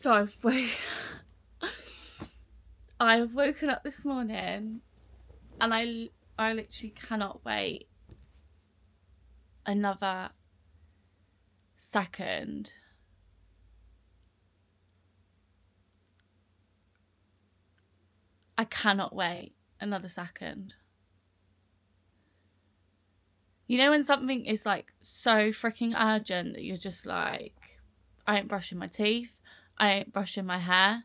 So I've woken up this morning and I literally cannot wait another second. I cannot wait another second. You know when something is like so freaking urgent that you're just like, I ain't brushing my teeth, I ain't brushing my hair.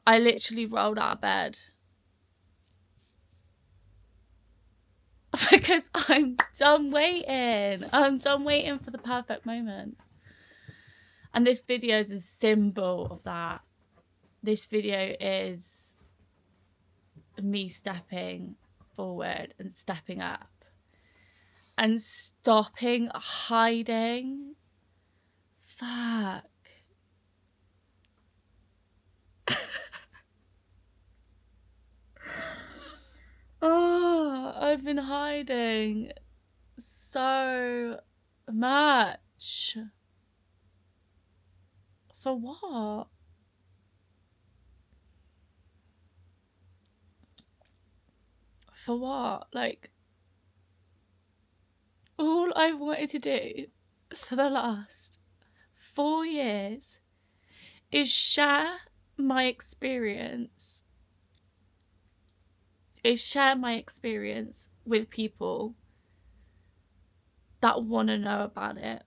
I literally rolled out of bed because I'm done waiting. I'm done waiting for the perfect moment. And this video is a symbol of that. This video is me stepping forward and stepping up and stopping hiding. Fuck. Oh, I've been hiding so much. For what? For what? Like, all I've wanted to do for the last 4 years is share my experience. With people that want to know about it.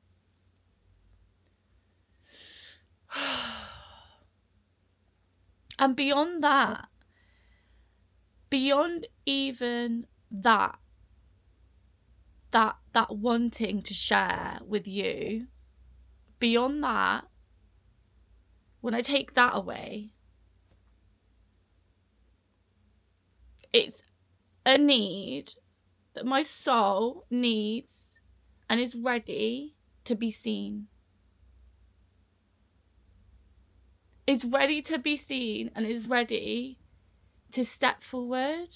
And beyond that, beyond even that wanting to share with you, beyond that, when I take that away, it's a need that my soul needs and is ready to be seen. Is ready to be seen and is ready to step forward.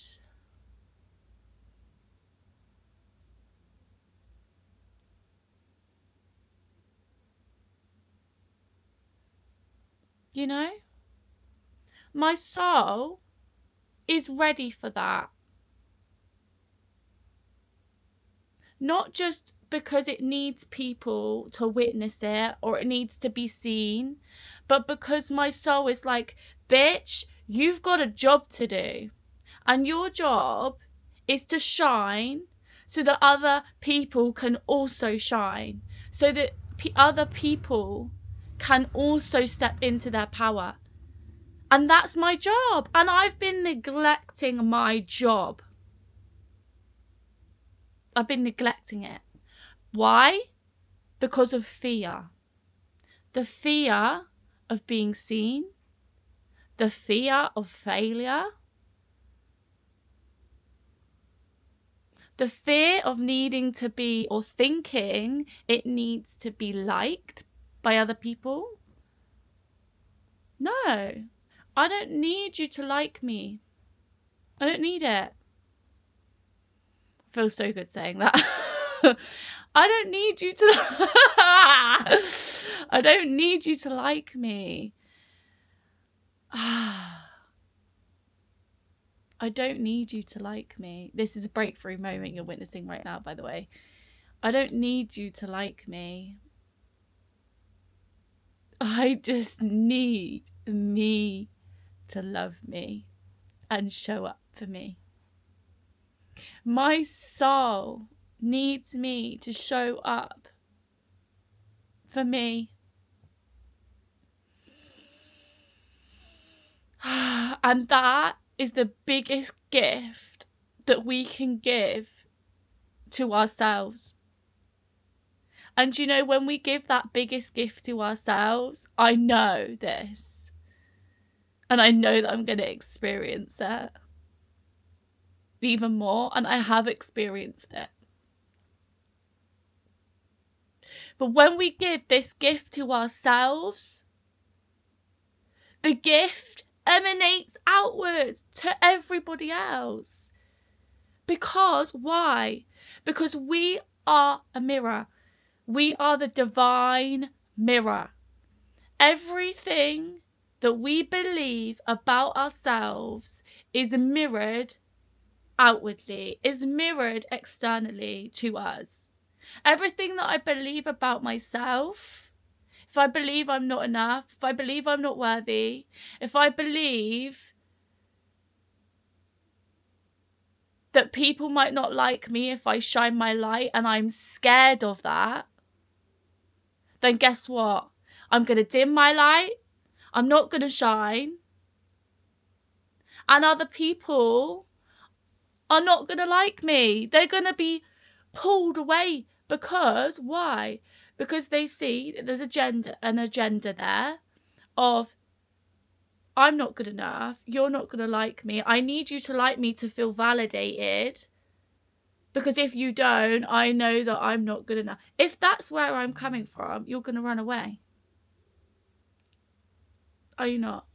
You know? My soul is ready for that. Not just because it needs people to witness it or it needs to be seen, but because my soul is like, bitch, you've got a job to do. And your job is to shine so that other people can also shine. So that other people can also step into their power. And that's my job. And I've been neglecting my job. I've been neglecting it. Why? Because of fear. The fear of being seen. The fear of failure. The fear of needing to be or thinking it needs to be liked by other people. No, I don't need you to like me. I don't need it. Feels so good saying that. I don't need you to I don't need you to like me. I don't need you to like me. This is a breakthrough moment you're witnessing right now, by the way. I don't need you to like me. I just need me to love me and show up for me. My soul needs me to show up for me. And that is the biggest gift that we can give to ourselves. And you know, when we give that biggest gift to ourselves, I know this. And I know that I'm going to experience it even more. And I have experienced it. But when we give this gift to ourselves, the gift emanates outwards to everybody else. Because why? Because we are a mirror. We are the divine mirror. Everything that we believe about ourselves is mirrored outwardly, is mirrored externally to us. Everything that I believe about myself, if I believe I'm not enough, if I believe I'm not worthy, if I believe that people might not like me if I shine my light and I'm scared of that, then guess what? I'm going to dim my light. I'm not going to shine. And other people are not going to like me. They're going to be pulled away because, why? Because they see there's an agenda there of, I'm not good enough. You're not going to like me. I need you to like me to feel validated. Because if you don't, I know that I'm not good enough. If that's where I'm coming from, you're going to run away. Are you not?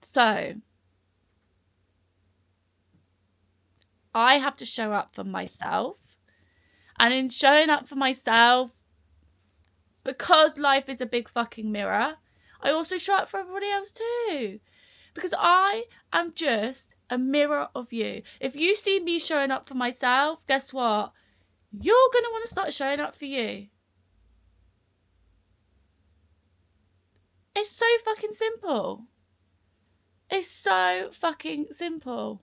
So, I have to show up for myself. And in showing up for myself, because life is a big fucking mirror, I also show up for everybody else too. Because I am just a mirror of you. If you see me showing up for myself, guess what? You're going to want to start showing up for you. It's so fucking simple. It's so fucking simple.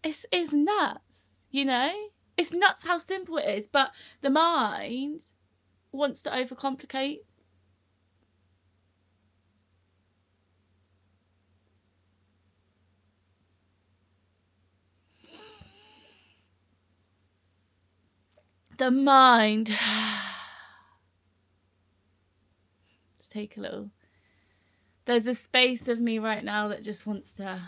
It's nuts, you know? It's nuts how simple it is, but the mind wants to overcomplicate. The mind. Let's take a little. There's a space of me right now that just wants to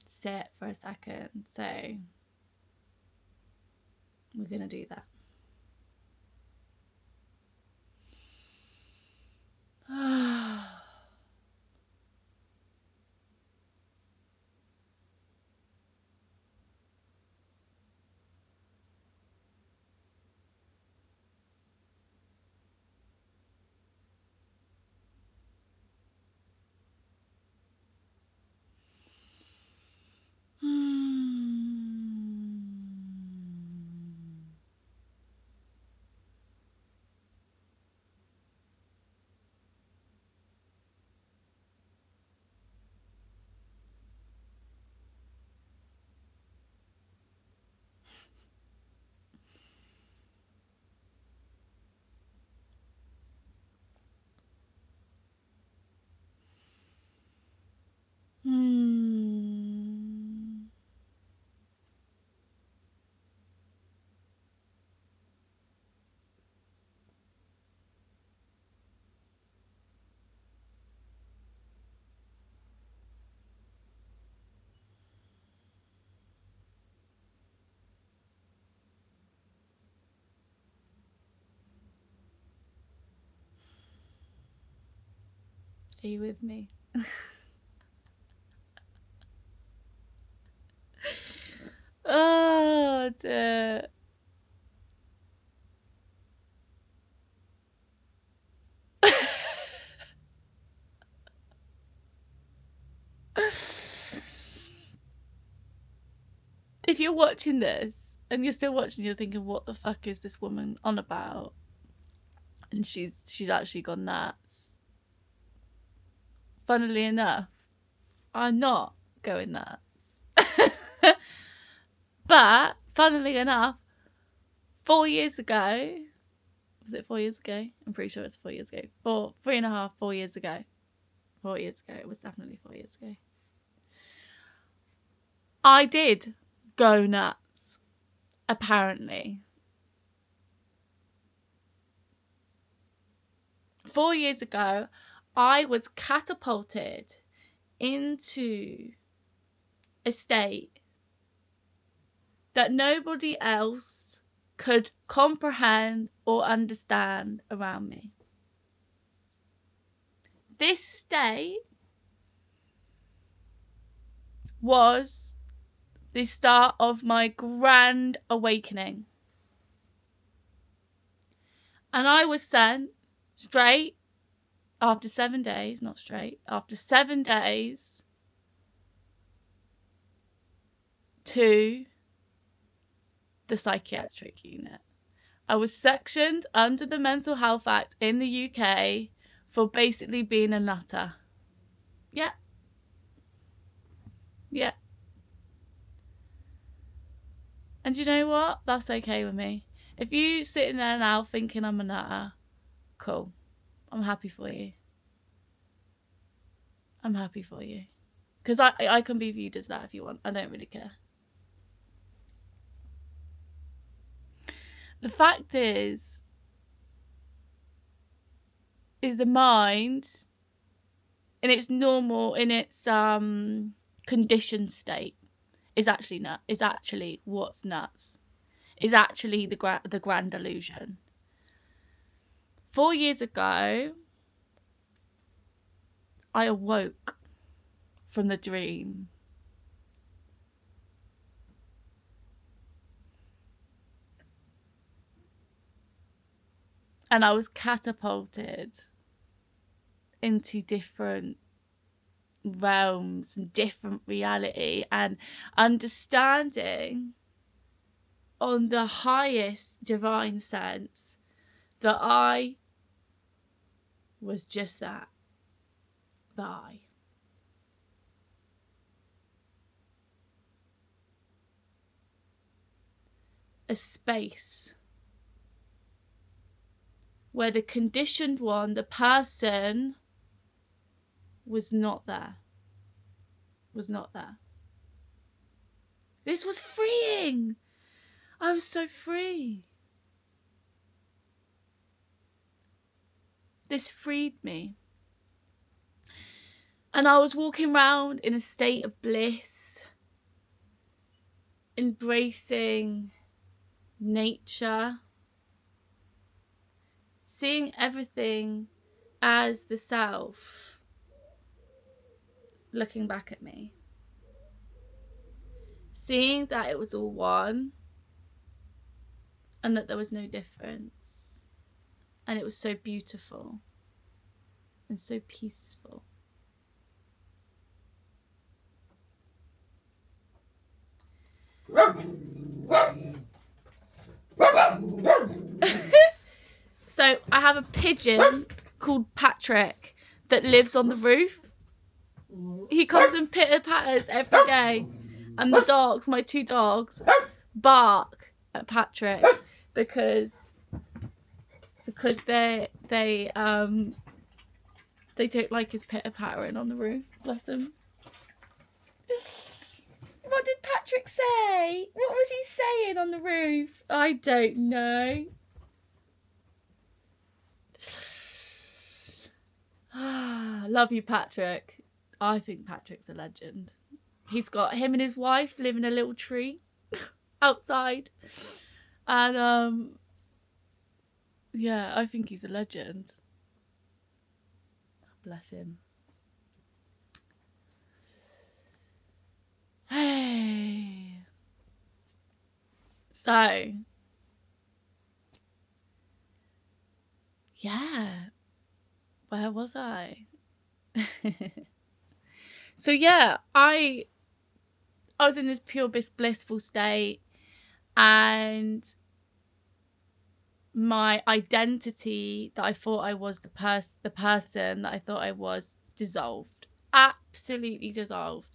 sit for a second. So we're going to do that. Are you with me? Oh dear. If you're watching this and you're still watching, you're thinking, what the fuck is this woman on about? And she's actually gone nuts. Funnily enough, I'm not going nuts. But funnily enough, 4 years ago, was it 4 years ago? I'm pretty sure it's 4 years ago. 4 years ago. 4 years ago. It was definitely 4 years ago. I did go nuts, apparently. 4 years ago, I was catapulted into a state that nobody else could comprehend or understand around me. This state was the start of my grand awakening. And I was sent straight after 7 days, not straight, after 7 days to the psychiatric unit. I was sectioned under the Mental Health Act in the UK for basically being a nutter. Yeah. Yeah. And you know what? That's okay with me. If you sitting there now thinking I'm a nutter, cool. I'm happy for you. I'm happy for you. Because I can be viewed as that if you want. I don't really care. The fact is the mind in its normal, in its conditioned state is actually what's nuts. Is actually the grand illusion. 4 years ago, I awoke from the dream. And I was catapulted into different realms and different reality and understanding on the highest divine sense that I was just that. I. A space where the conditioned one, the person, was not there. This was freeing. I was so free. This freed me. And I was walking around in a state of bliss, embracing nature, seeing everything as the self looking back at me, seeing that it was all one and that there was no difference, and it was so beautiful and so peaceful. So I have a pigeon called Patrick that lives on the roof. He comes and pitter-patters every day, and the dogs, my 2 dogs, bark at Patrick because they don't like his pitter-pattering on the roof. Bless him. What did Patrick say? What was he saying on the roof? I don't know. Love you, Patrick. I think Patrick's a legend. He's got him and his wife live in a little tree outside. And yeah, I think he's a legend. Bless him. Hey. So, yeah. Where was I? So yeah, I was in this pure blissful state, and my identity that I thought I was, the person that I thought I was, dissolved. Absolutely dissolved.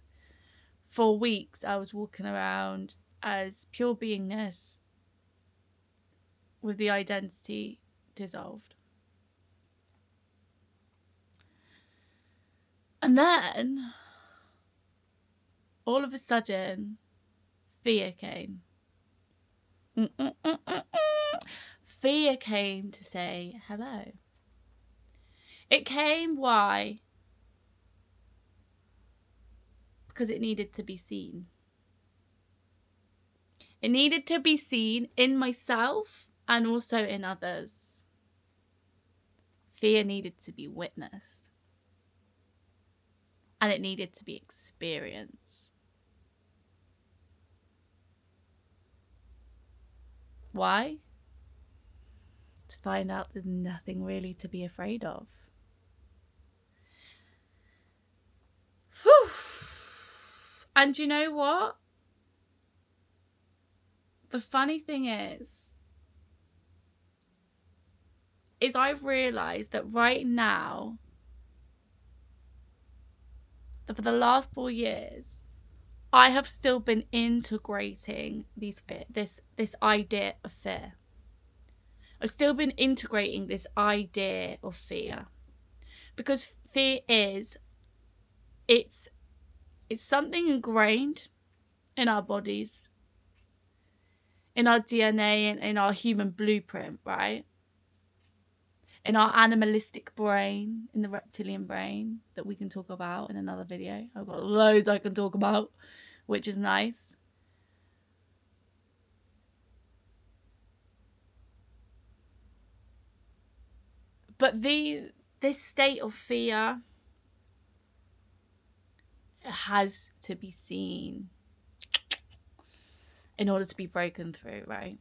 For weeks I was walking around as pure beingness with the identity dissolved. And then, all of a sudden, fear came. Fear came to say hello. It came, why? Because it needed to be seen. It needed to be seen in myself and also in others. Fear needed to be witnessed. And it needed to be experienced. Why? To find out there's nothing really to be afraid of. Whew. And you know what? The funny thing is I've realised that right now, that for the last 4 years, I have still been integrating this idea of fear. I've still been integrating this idea of fear, because fear it's something ingrained in our bodies, in our DNA, and in our human blueprint, right? In our animalistic brain, in the reptilian brain, that we can talk about in another video. I've got loads I can talk about, which is nice. But this state of fear has to be seen in order to be broken through, right?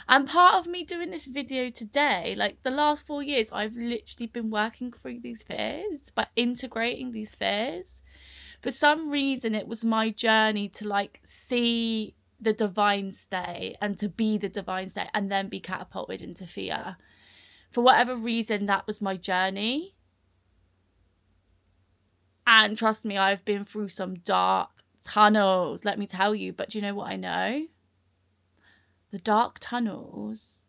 And part of me doing this video today, like the last 4 years, I've literally been working through these fears, by integrating these fears. For some reason, it was my journey to like see the divine state and to be the divine state and then be catapulted into fear. For whatever reason, that was my journey. And trust me, I've been through some dark tunnels, let me tell you. But do you know what I know? The dark tunnels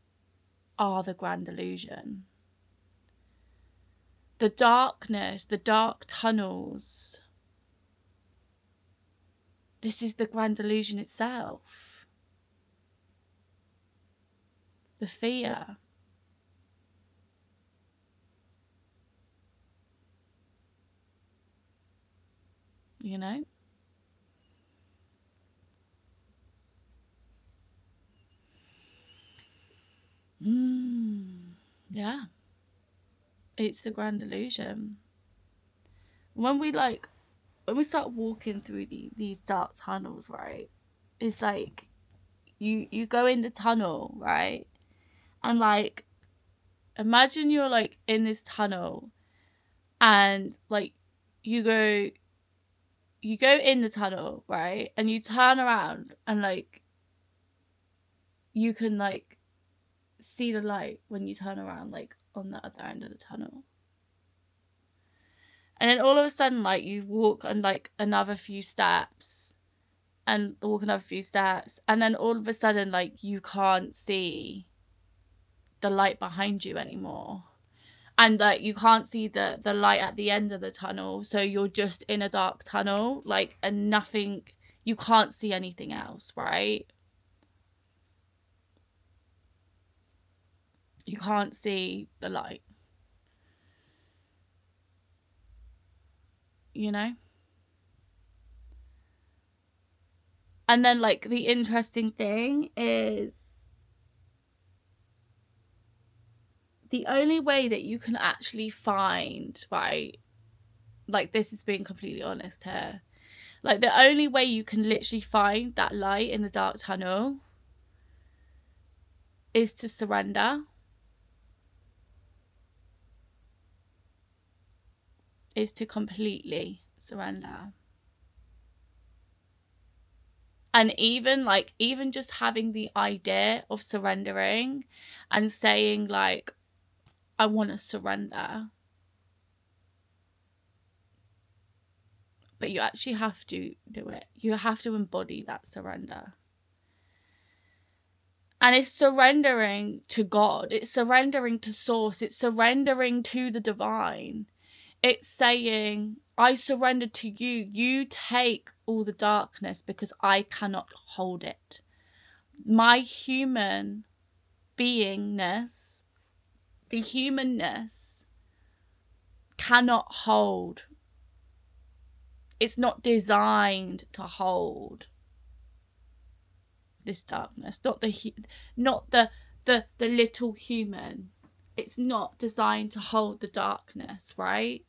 are the grand illusion. The darkness, the dark tunnels, this is the grand illusion itself. The fear. You know? Yeah. It's the grand illusion. When we start walking through these dark tunnels, right? It's like you go in the tunnel, right? And like, imagine you're like in this tunnel and like you go in the tunnel, right? And you turn around and like you can like see the light when you turn around, like on the other end of the tunnel. And then all of a sudden, like you walk and like another few steps and walk another few steps, and then all of a sudden, like you can't see the light behind you anymore. And like you can't see the light at the end of the tunnel, so you're just in a dark tunnel, like, and nothing, you can't see anything else, right? You can't see the light, you know? And then like the interesting thing is, the only way that you can actually find, right, like this is being completely honest here, like the only way you can literally find that light in the dark tunnel is to surrender. Is to completely surrender. And even just having the idea of surrendering and saying like, I want to surrender. But you actually have to do it. You have to embody that surrender. And it's surrendering to God. It's surrendering to source. It's surrendering to the divine. It's saying, I surrender to you. You take all the darkness because I cannot hold it. My human beingness, the humanness, cannot hold. It's not designed to hold this darkness. Not the little human. It's not designed to hold the darkness, right?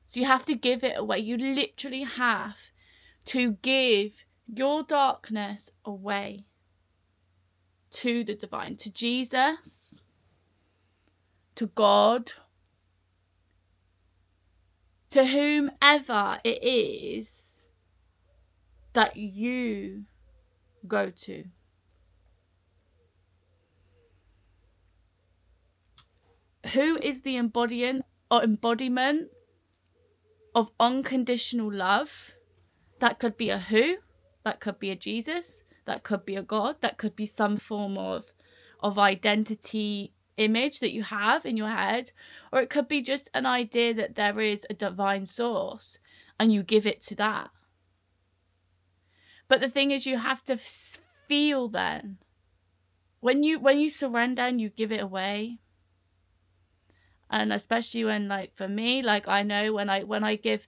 So you have to give it away. You literally have to give your darkness away to the divine, to Jesus, to God, to whomever it is that you go to. Who is the embodiment of unconditional love? That could be a who, that could be a Jesus, that could be a God, that could be some form of identity image that you have in your head, or it could be just an idea that there is a divine source and you give it to that. But the thing is, you have to feel then when you surrender and you give it away. And especially when, like, for me, like, I know when I give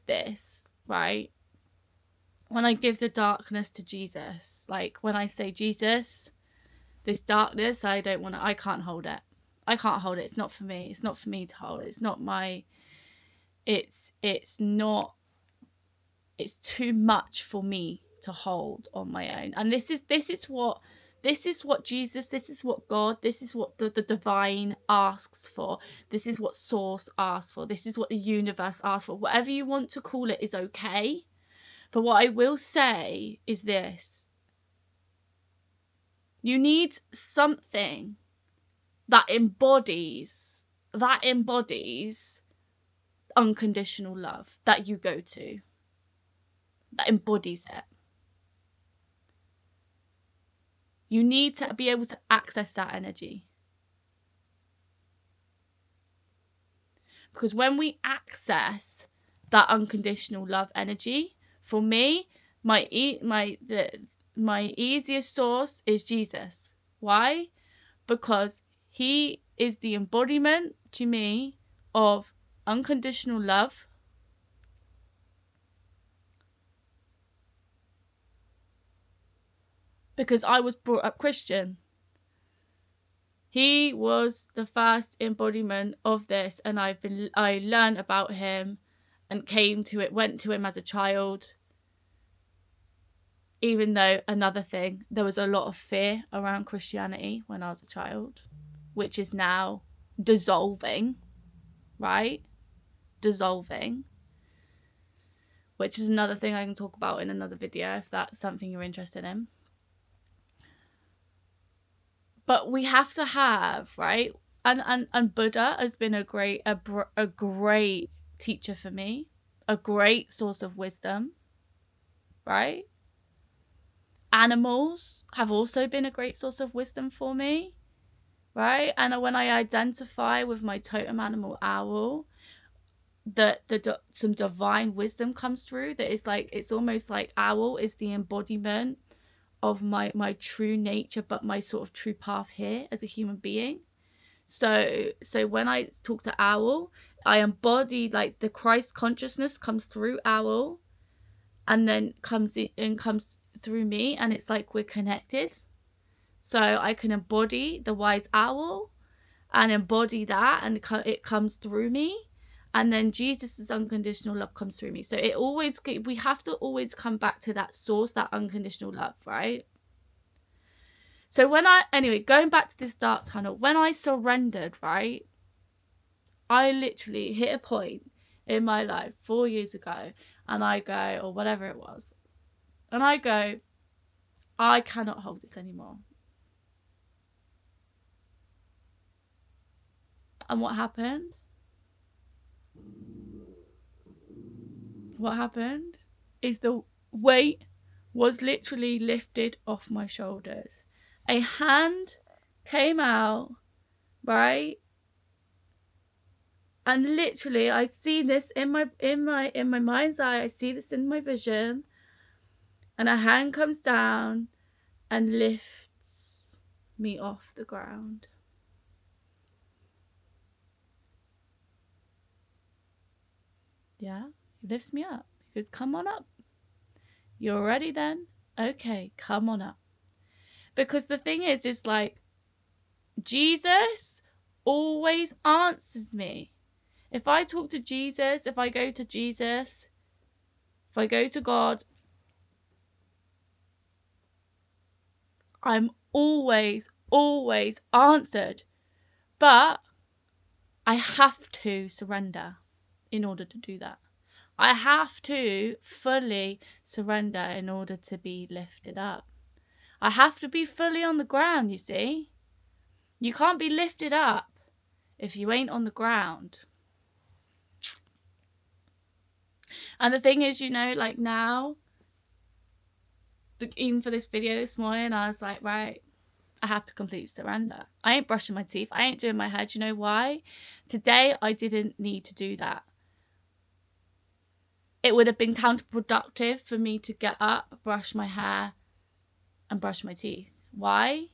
this, right, when I give the darkness to Jesus, like when I say, Jesus, this darkness, I can't hold it. It's not for me. It's not for me to hold. It's not my, it's too much for me to hold on my own. And this is what Jesus, this is what God, this is what the divine asks for. This is what source asks for. This is what the universe asks for. Whatever you want to call it is okay. But what I will say is this. You need something that embodies unconditional love that you go to, that embodies it. You need to be able to access that energy. Because when we access that unconditional love energy, for me, my easiest source is Jesus. Why? Because he is the embodiment to me of unconditional love. Because I was brought up Christian. He was the first embodiment of this, and I learned about him and went to him as a child. Even though, another thing, there was a lot of fear around Christianity when I was a child, which is now dissolving, right? Dissolving. Which is another thing I can talk about in another video if that's something you're interested in. But we have to have, right? And Buddha has been a great teacher for me, a great source of wisdom, right? Animals have also been a great source of wisdom for me, right? And when I identify with my totem animal owl, some divine wisdom comes through that is like, it's almost like owl is the embodiment of my true nature, but my sort of true path here as a human being. So when I talk to owl, I embody, like, the Christ consciousness comes through owl and then comes through me, and it's like we're connected. So I can embody the wise owl and embody that, and it comes through me. And then Jesus' unconditional love comes through me. So we have to always come back to that source, that unconditional love, right? So going back to this dark tunnel, when I surrendered, right, I literally hit a point in my life 4 years ago, and I go, or whatever it was, and I go, I cannot hold this anymore. And what happened? What happened is the weight was literally lifted off my shoulders. A hand came out, right? And literally, I see this in my mind's eye. I see this in my vision, and a hand comes down and lifts me off the ground. Yeah, he lifts me up. He goes, "Come on up. You're ready then? Okay, come on up." Because the thing is like, Jesus always answers me. If I talk to Jesus, if I go to Jesus, if I go to God, I'm always answered. But I have to surrender in order to do that. I have to fully surrender in order to be lifted up. I have to be fully on the ground, you see. You can't be lifted up if you ain't on the ground. And the thing is, you know, like now, even for this video this morning, I was like, right, I have to completely surrender. I ain't brushing my teeth. I ain't doing my hair. Do you know why? Today, I didn't need to do that. It would have been counterproductive for me to get up, brush my hair, and brush my teeth. Why?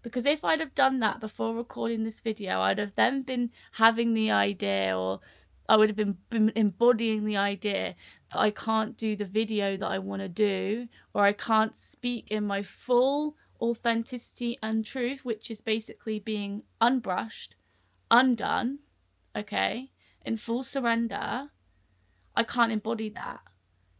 Because if I'd have done that before recording this video, I'd have then been having the idea, or I would have been embodying the idea that I can't do the video that I want to do, or I can't speak in my full authenticity and truth, which is basically being unbrushed, undone, okay, in full surrender. I can't embody that.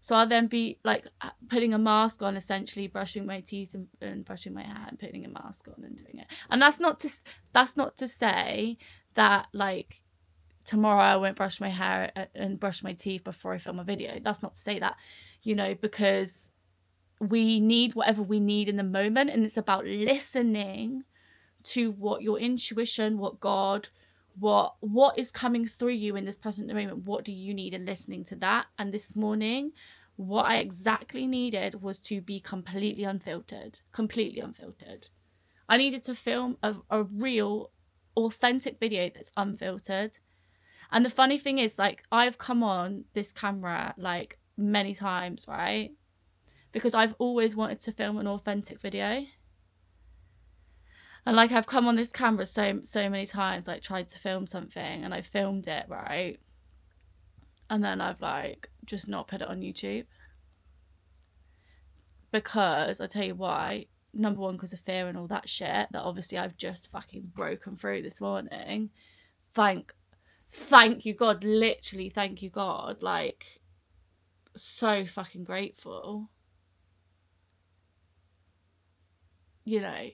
So I'll then be like putting a mask on, essentially brushing my teeth and brushing my hair and putting a mask on and doing it. And that's not to say that like tomorrow I won't brush my hair and brush my teeth before I film a video. That's not to say that, you know, because we need whatever we need in the moment, and it's about listening to what your intuition, what God, what is coming through you in this present moment. What do you need, and listening to that. And this morning, what I exactly needed was to be completely unfiltered. I needed to film a real authentic video that's unfiltered. And the funny thing is, like, I've come on this camera like many times, right? Because I've always wanted to film an authentic video. And like I've come on this camera so many times, like tried to film something and I filmed it, right? And then I've like just not put it on YouTube. Because I'll tell you why. Number one, because of fear and all that shit that obviously I've just fucking broken through this morning. Thank you God, literally thank you God. Like, so fucking grateful. You know.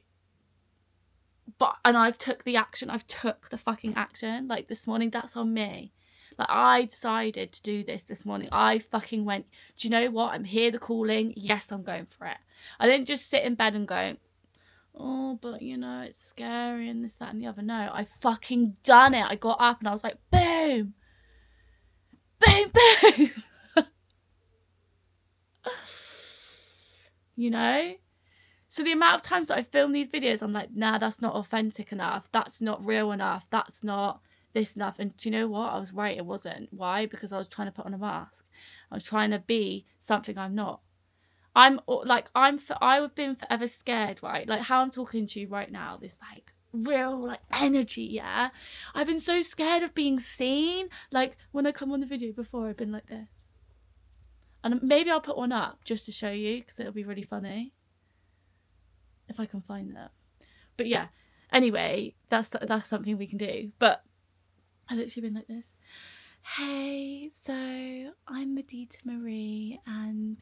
And I've took the fucking action. Like this morning, that's on me. Like I decided to do this morning. I fucking went, do you know what? I'm here, the calling. Yes, I'm going for it. I didn't just sit in bed and go, oh, but you know, it's scary and this, that and the other. No, I fucking done it. I got up and I was like, boom. Boom, boom. You know? So the amount of times that I film these videos, I'm like, nah, that's not authentic enough. That's not real enough. That's not this enough. And do you know what? I was right. It wasn't. Why? Because I was trying to put on a mask. I was trying to be something I'm not. I've been forever scared, right? Like how I'm talking to you right now, this like real like energy, yeah? I've been so scared of being seen. Like when I come on the video before, I've been like this. And maybe I'll put one up just to show you, because it'll be really funny. If I can find that. But yeah, anyway, that's something we can do. But I literally been like this. Hey, so I'm Medita Marie and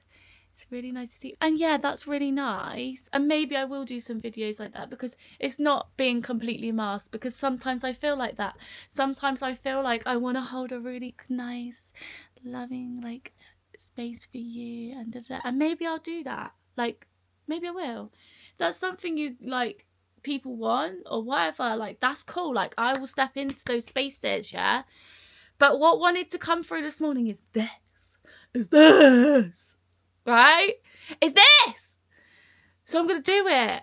it's really nice to see you. And yeah, that's really nice. And maybe I will do some videos like that, because it's not being completely masked, because sometimes I feel like that. Sometimes I feel like I want to hold a really nice, loving like space for you and maybe I'll do that. Like maybe I will. That's something you like people want or whatever, like that's cool. Like I will step into those spaces, yeah. But what wanted to come through this morning is this, right? Is this. So I'm gonna do it.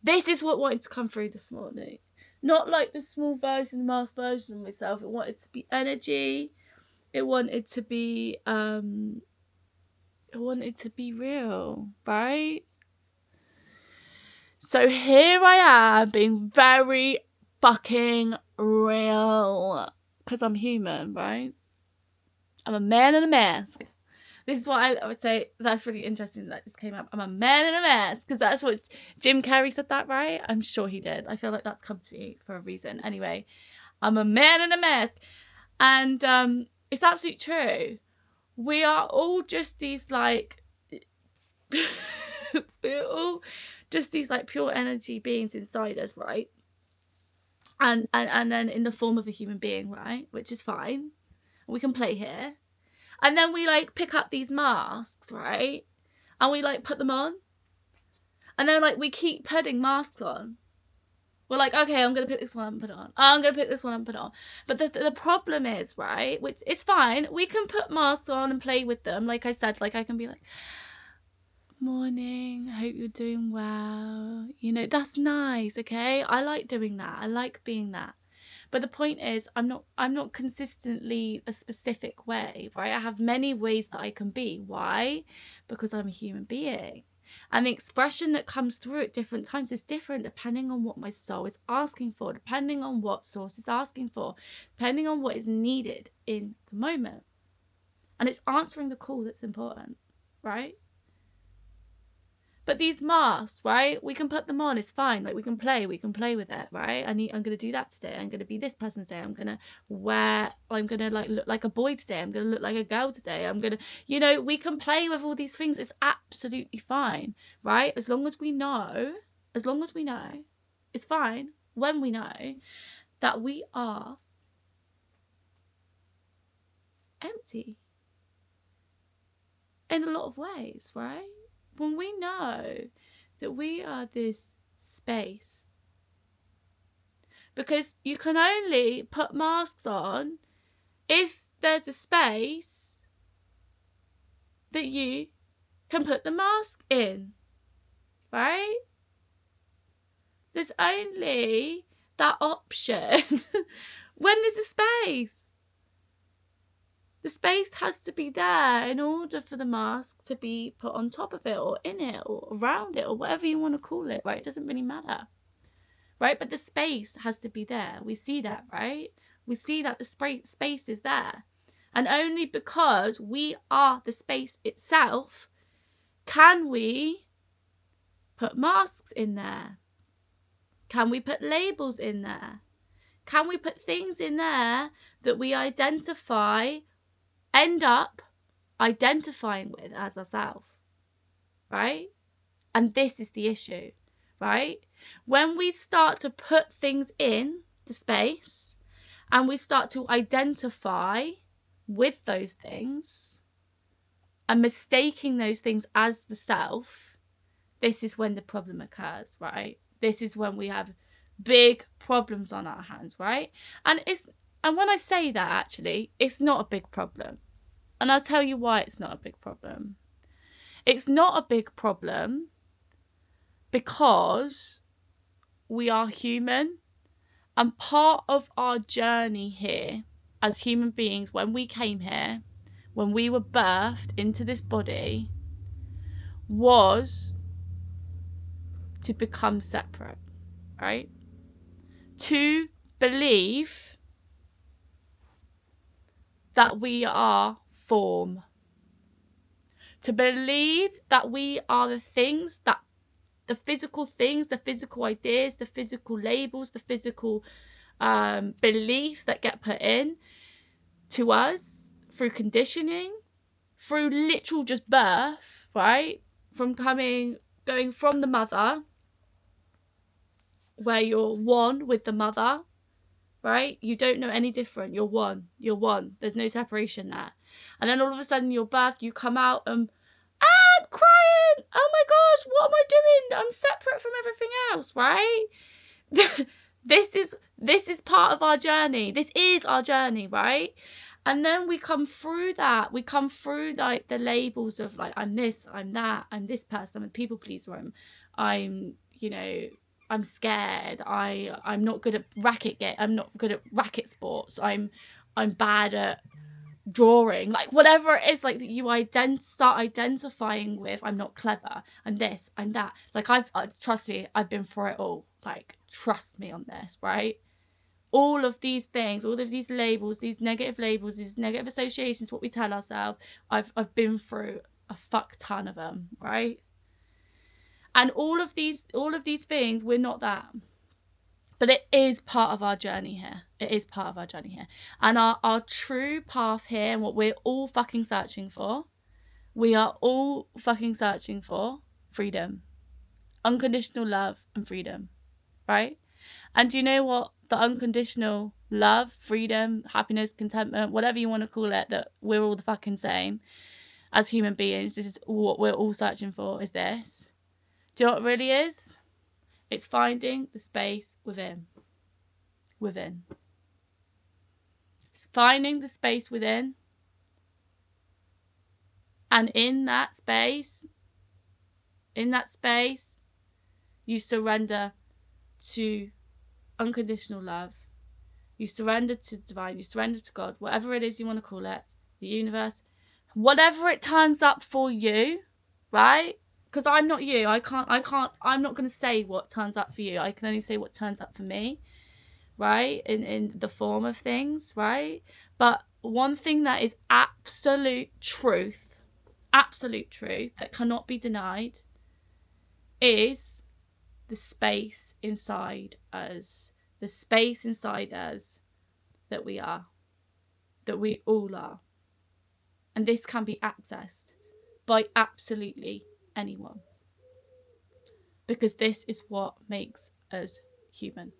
This is what wanted to come through this morning. Not like the small version, masked version of myself. It wanted to be energy. It wanted to be real, right? So here I am being very fucking real, because I'm human, right? I'm a man in a mask. This is what I would say. That's really interesting that this came up. I'm a man in a mask, because that's what Jim Carrey said that, right? I'm sure he did. I feel like that's come to me for a reason. Anyway, I'm a man in a mask. And it's absolutely true. We are all just these like We're all just these like pure energy beings inside us, right? And then in the form of a human being, right? Which is fine. We can play here. And then we like pick up these masks, right? And we like put them on. And then like we keep putting masks on. We're like, okay, I'm going to pick this one up and put it on. I'm going to pick this one up and put it on. But the problem is, right, which it's fine. We can put masks on and play with them. Like I said, like I can be like, morning, hope you're doing well. You know, that's nice, okay? I like doing that. I like being that. But the point is, I'm not consistently a specific way, right? I have many ways that I can be. Why? Because I'm a human being. And the expression that comes through at different times is different depending on what my soul is asking for, depending on what source is asking for, depending on what is needed in the moment. And it's answering the call that's important, right? But these masks, right? We can put them on. It's fine. Like we can play with it, right? I'm going to do that today. I'm going to be this person today. I'm going to like look like a boy today. I'm going to look like a girl today. I'm going to, you know, we can play with all these things. It's absolutely fine, right? As long as we know, it's fine when we know that we are empty in a lot of ways, right? When we know that we are this space, because you can only put masks on if there's a space that you can put the mask in, right? There's only that option when there's a space. The space has to be there in order for the mask to be put on top of it or in it or around it or whatever you want to call it, right? It doesn't really matter, right? But the space has to be there. We see that, right? We see that the space is there. And only because we are the space itself can we put masks in there. Can we put labels in there? Can we put things in there that we end up identifying with as ourselves, right? And this is the issue, right? When we start to put things in the space and we start to identify with those things and mistaking those things as the self, this is when the problem occurs, right? This is when we have big problems on our hands, right? And when I say that, actually, it's not a big problem. And I'll tell you why it's not a big problem. It's not a big problem because we are human, and part of our journey here as human beings, when we came here, when we were birthed into this body, was to become separate, right? To believe that we are form. To believe that we are the things, that the physical things, the physical ideas, the physical labels, the physical beliefs that get put in to us through conditioning, through literal just birth, right? Going from the mother, where you're one with the mother, right? You don't know any different. You're one. There's no separation there. And then all of a sudden you're birthed, you come out and I'm crying. Oh my gosh, what am I doing? I'm separate from everything else, right? This is part of our journey. This is our journey, right? And then we come through that. We come through like the labels of like, I'm this, I'm that, I'm this person, I'm a people pleaser, I'm scared. I'm not good at I'm not good at racket sports. I'm bad at drawing. Like whatever it is, like that you start identifying with. I'm not clever. I'm this. I'm that. Like trust me, I've been through it all. Like trust me on this, right? All of these things, all of these labels, these negative associations, what we tell ourselves. I've been through a fuck ton of them, right? And all of these things, we're not that. But it is part of our journey here. And our true path here, and what we're all fucking searching for, we are all fucking searching for freedom. unconditional love and freedom, right? And you know what? The unconditional love, freedom, happiness, contentment, whatever you want to call it, that we're all the fucking same as human beings. This is what we're all searching for, is this. Do you know what it really is? It's finding the space within. Within. It's finding the space within. And in that space, you surrender to unconditional love. You surrender to divine. You surrender to God, whatever it is you want to call it, the universe, whatever it turns up for you, right? Because I'm not you. I'm not going to say what turns up for you. I can only say what turns up for me, right? In the form of things, right? But one thing that is absolute truth that cannot be denied is the space inside us. The space inside us that we are. That we all are. And this can be accessed by absolutely anyone. Because this is what makes us human.